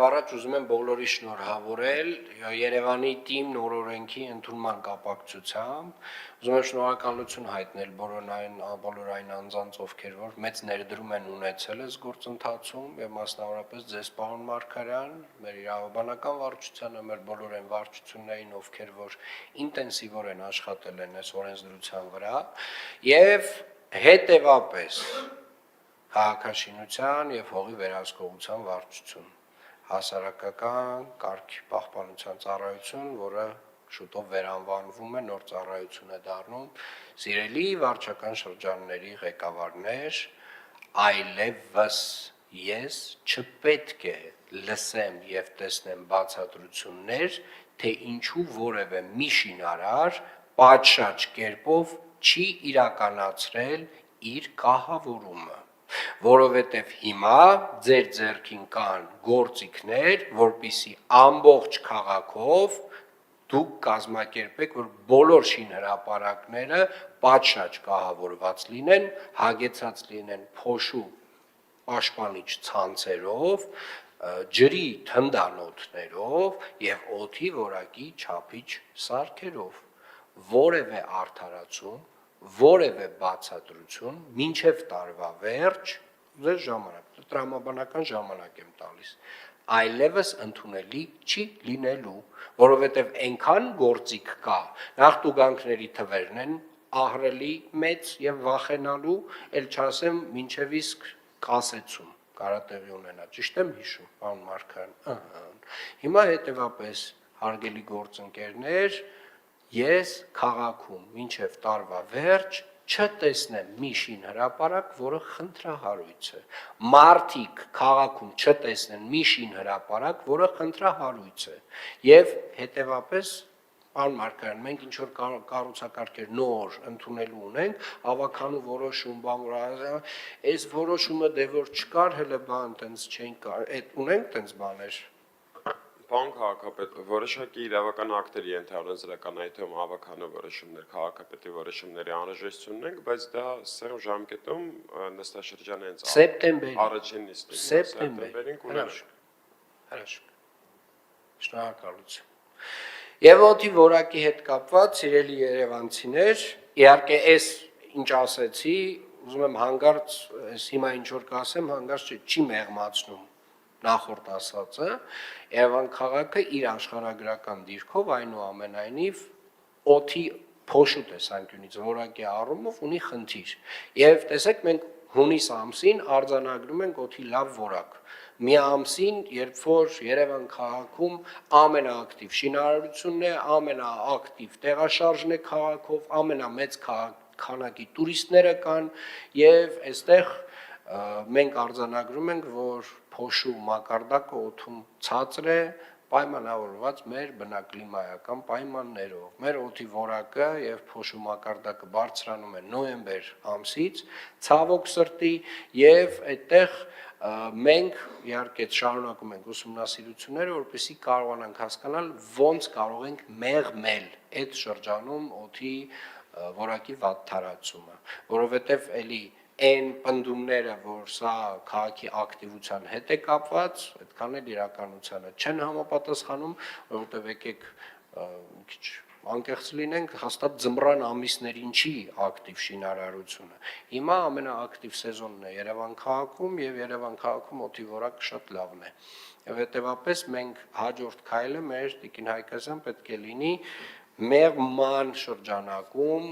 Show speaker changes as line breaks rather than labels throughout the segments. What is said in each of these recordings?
Առաջ ուզում եմ բոլորի շնորհավորել Երևանի թիմ նոր օրենքի ընդունման կապակցությամբ։ Ուզում եմ շնորհակալություն հայտնել բոլոր այն անձանց, ովքեր որ մեծ ներդրում են ունեցել այս գործընթացում եւ մասնավորապես ձեզ, պարոն Մարգարյան, մեր իրավաբանական վարչությանը, մեր բոլոր այն վարչություններին, ովքեր որ ինտենսիվորեն աշխատել են այս օրենսդրության վրա եւ հետեւապես քաղաքաշինության եւ հողի վերահսկողության վարչություն, հասարակական կարգի պահպանության ծառայություն, որը շուտով վերանվանվում է, նոր ծառայություն է դառնում, սիրելի վարչական շրջանների ղեկավարներ, այլևս ես չպետք է լսեմ եւ տեսնեմ բացատրություններ, թե ինչու որևէ մի շինարար պատշաճ կերպով չի իրականացրել իր կահավորումը, որովհետև հիմա ձեր ձեռքին կան գործիքներ, որպիսի ամբողջ քաղաքով դուք կազմակերպեք, որ բոլոր շինհրապարակները պատշաճ կահավորված լինեն, հագեցած լինեն փոշու պաշտպանիչ ցանցերով, ջրի թնդանոթներով եւ օդի որակի չափիչ սարքերով, որևէ արդարացում, որևէ բացատրություն մինչև տարվա վերջ ձեր ժամանակ, տրամաբանական ժամանակ եմ տալիս, այլևս ընդունելի չի լինելու, որովհետև այնքան գործիք կա, նախտուգանքների թվերն են ահռելի մեծ եւ վախենալու, ել չասեմ մինչև իսկ կասեցում կարա տեղի ունենա, ճիշտ եմ հիշում, պարոն Մարգարյան, հիմա հետեւապես հարգելի գործընկերներ, ես քաղաքում մինչև տարվա վերջ չտեսնեմ մի շինհրապարակ, որը խնդրահարույց է, մարդիկ քաղաքում չտեսնեն մի շինհրապարակ, որը խնդրահարույց է, եւ հետեւապես Պարոն Մարգարյան, մենք ինչ որ կառուցակարգեր նոր ընդունելու ունենք, ավականու որոշում, բան որ այս որոշումը դե որ չկար, հələ բան տենց չեն կար, այդ ունենք տենց բաներ։
Պարոն քաղաքապետ, որոշակի իրավական ակտեր ենթարնձրական այդում ավականու որոշումներ, քաղաքապետի որոշումների անհրաժեշտություն ունենք, բայց դա սերմ ժամկետում նստաշրջան հենց
սեպտեմբերի
առաջին նիստին,
սեպտեմբերին
կունենանք։
Հրաշք։ Շնորհակալություն։ Եվ օդի որակի հետ կապված, սիրելի երևանցիներ, իհարկե այս ինչ ասեցի, ուզում եմ հանգարց, այս հիմա ինչ որ կասեմ, հանգարց չի մեղմացնում նախորդ ասածը, Երևան քաղաքը իր աշխարհագրական դիրքով այնուամենայնիվ օդի փոշու տեսանկյունից որակի առումով ունի խնդիր։ Եվ տեսեք, մենք հունիս ամսին արձանագրում ենք օդի լավ որակ։ Մի ամսին, երբ որ Երևան քաղաքում ամենաակտիվ շինարարությունն է, ամենաակտիվ տեղաշարժն է քաղաքով, ամենամեծ քանակի տուրիստները կան եւ այստեղ մենք արձանագրում ենք, որ փոշու մակարդակը օդում ցածր է, պայմանավորված մեր բնակլիմայական պայմաններով։ Մեր օդի որակը եւ փոշու մակարդակը բարձրանում է նոյեմբեր ամսից, ցավոք սրտի, եւ այդտեղ մենք իհարկե շարունակում ենք ուսումնասիրությունները, որպեսզի կարողանանք հասկանալ ոնց կարող ենք մեղմել այդ շրջանում օդի որակի վատթարացումը, որովհետեւ էլի այն պնդումները, որ սա քաղաքի ակտիվության հետ է կապված, այդքան էլ իրականությանը չեն համապատասխանում, որովհետև եկեք քիչ անկեղծ լինենք, հաստատ ձմռան ամիսներին չի ակտիվ շինարարությունը։ Հիմա ամենաակտիվ սեզոնն է Երևան քաղաքում եւ Երևան քաղաքում օդի որակը շատ լավն է։ Եվ հետեւապես մենք հաջորդ քայլը մեր Տիկին Հայկազյան պետք է լինի մեղման շրջանակում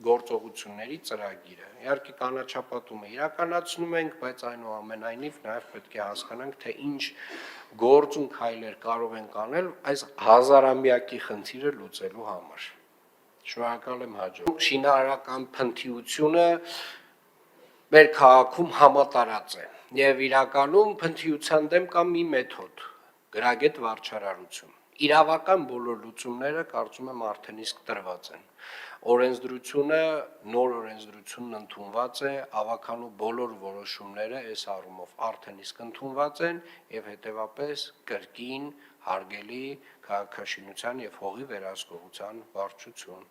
գործողությունների ծրագիրը։ Իհարկե կանաչապատումը իրականացնում ենք, բայց այնուամենայնիվ նաև պետք է հասկանանք, թե ինչ գործուն քայլեր կարող ենք անել այս հազարամյակի խնդիրը լուծելու համար։ Շնորհակալ եմ հաջող։ Շինարարական փնթիությունը մեր քաղաքում համատարած է եւ իրականում փնթիության դեմ կա մի մեթոդ՝ գրագետ վարչարարություն։ Իրավական բոլոր լուծումները կարծում եմ արդեն իսկ տրված են։ Օրենսդրությունը, նոր օրենսդրությունն ընդունված է, ավականու բոլոր որոշումները այս առումով արդեն իսկ ընդունված են եւ հետեւապես կրկին հարգելի քաղաքաշինության եւ հողի վերահսկողության վարչություն,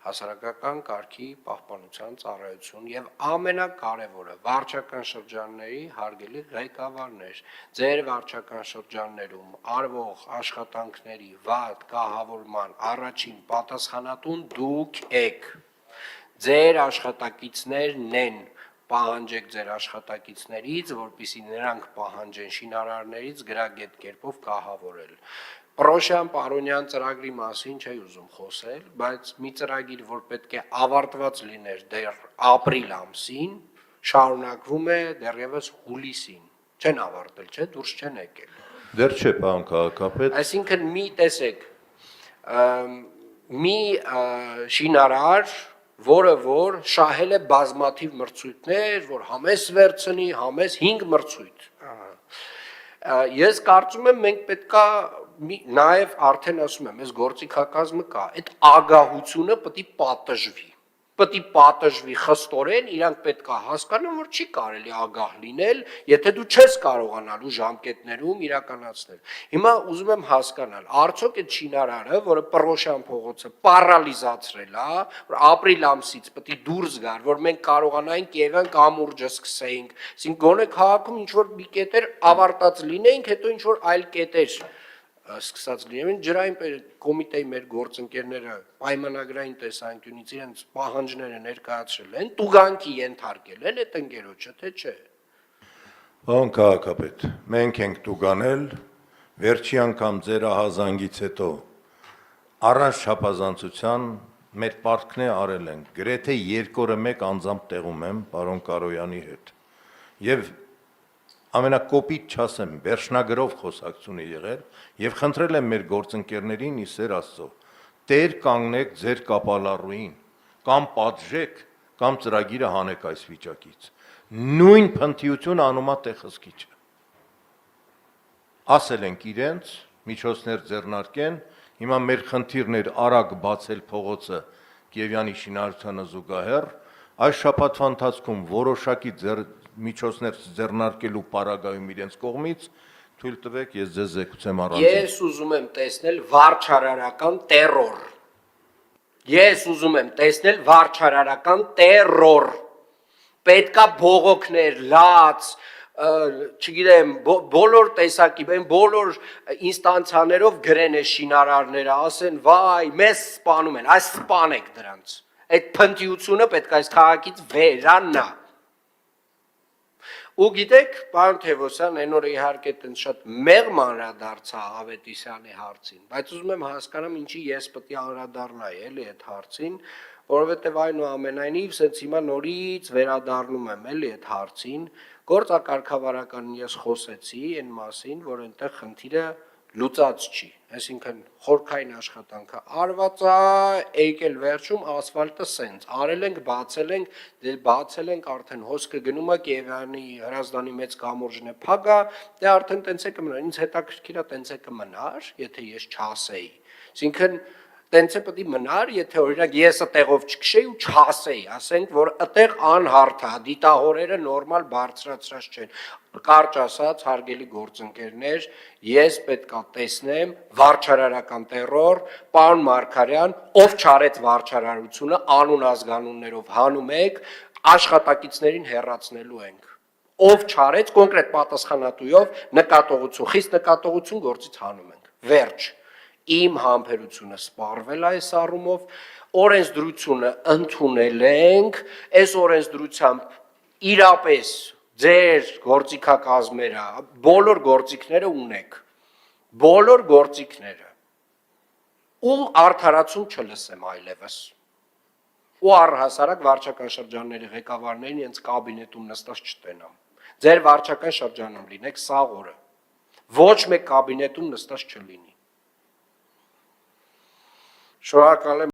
հասարակական կարգի պահպանության ծառայություն եւ ամենակարևորը վարչական շրջանների հարգելի ղեկավարներ, ձեր վարչական շրջաններում արվող աշխատանքների վատ կահավորման առաջին պատասխանատուն դուք եք, ձեր աշխատակիցներն են, պահանջեք ձեր աշխատակիցներից, որպեսզի նրանք պահանջեն շինարարներից գրագետ կերպով կահավորել։ Պրոշյան Պարոնյան ծրագրի մասին չի ուզում խոսել, բայց մի ծրագիր, որ պետք է ավարտված լիներ դեռ ապրիլ ամսին, շարունակվում է դեռևս հուլիսին։ Չեն ավարտել, չէ՞, դուրս չեն եկել։
Դեռ չէ, պարոն քաղաքապետ։
Այսինքն մի տեսեք, մի շինարար, որը որ շահել է բազմաթիվ մրցույթներ, որ համես վերցնի, համես 5 մրցույթ։ Ես կարծում եմ մենք պետքա նաև արդեն ասում եմ, այս գործիքակազմը կա, այդ ագահությունը պետք է պատժվի խստորեն, իրանք պետք է հասկանան, որ չի կարելի ագահ լինել, եթե դու չես կարողանալու ժամկետներում իրականացնել։ Հիմա ուզում եմ հասկանալ, արդյոք այդ շինարարը, որը Պրոշյան փողոցը պարալիզացրել է, որ ապրիլ ամսից պետք է դուրս գար, որ մենք կարողանայինք Երևան կամուրջը սկսեինք, այսինքն գոնե քաղաքում ինչ որ մի կետեր ավարտած լինեինք, հետո ինչ որ այլ կետեր սկսած լինեն, ջրային կոմիտեի մեր գործընկերները պայմանագրային տեսանկյունից իրենց պահանջները ներկայացրել են, տուգանքի ենթարկել են այդ ընկերոջը, թե չէ։
Պարոն քաղաքապետ, մենք ենք տուգանել, վերջի անգամ ձեր ահազանգից հետո առանց չափազանցության մեր պարտքն արել ենք, գրեթե 2 օրը մեկ անձամբ տեղում եմ պարոն Կարոյանի հետ։ Եվ ամենակոպիտ չասեմ, վերջնագրով խոսակցություն է եղել եւ խնդրել եմ մեր գործընկերներին ի սեր Աստծո, տեր կանգնեք ձեր կապալառուին, կամ պատժեք, կամ ծրագիրը հանեք այս վիճակից։ Նույն փնթիություն անում է Տեխսկիչը։ Ասել ենք իրենց, միջոցներ ձեռնարկեն, հիմա մեր խնդիրն էր արագ բացել փողոցը Կիևյանի շինարարությանը զուգահեռ, այս շաբաթվա ընթացքում որոշակի միջոցներ ձեռնարկելու պարագայում իրենց կողմից թույլ տվեք ես ձեզ զեկուցեմ առանց։
Ես ուզում եմ տեսնել վարչարարական տերրոր։ Ես ուզում եմ տեսնել վարչարարական տերրոր։ Պետքա բողոքներ, լաց, չգիտեմ, բոլոր տեսակի, բոլոր ինստանցիաներով գրեն է շինարարները, ասեն, վայ, մեզ սպանում են, այս սպանեք դրանց։ Այդ փնթիությունը պետք է այս քաղաքից վերանա։ Ու գիտեք, պարոն Թևոսյան, այն օրը իհարկե տենց շատ մեղմ անդրադարձա Ավետիսյանի հարցին, բայց ուզում եմ հասկանամ ինչի ես պետք է անդրադառնայի էլի այդ հարցին, որովհետև այնուամենայնիվ սենց հիմա նորից վերադառնում եմ էլի այդ հարցին, գործակարգավարականին ես խոսեցի այն մասին, որ այնտեղ խնդիրը լուծած չի, այսինքն խորքային աշխատանքը արված է, եկել վերջում ասֆալտը սենց, արել ենք, բացել ենք արդեն հոսքը գնում է Կիևյանի հրազդանի մեծ կամուրջն է փագա, դե արդեն տենց է կմնար, ինձ հետաքրքիր է տենց է կմնար, եթե ես չասեի, այսինքն տենց է պետք է մնար, եթե օրինակ ես այդտեղով չքշեի ու չասեի, ասենք, որ այդտեղ անհարթ է, դիտահորերը նորմալ բարձրացրած չեն, կարճ ասած, հարգելի գործընկերներ, ես պետք է տեսնեմ վարչարարական տերրոր, պարոն Մարգարյան, ով չարեց վարչարարությունը, անուն ազգանուններով հանում եք, աշխատակիցներին հեռացնելու ենք, ով չարեց կոնկրետ պատասխանատուով նկատողություն, խիստ նկատողություն գործից հանում ենք, վերջ, իմ համբերությունը սպառվել այս առումով, օրենսդրությունը ընդունել ենք, այս օրենսդրությամբ իրապես ձեր գործիքակազմերը, բոլոր գործիքները ունեք, բոլոր գործիքները, ու արդարացում չլսեմ այլևս, ու առհասարակ վարչական շրջանների ղեկավարներին իրենց կաբինետում նստած չտենամ, ձեր վարչական շրջանում լինեք սաղ օրը, ոչ մեկ կաբինետում նստած չլինի, շնորհակալ եմ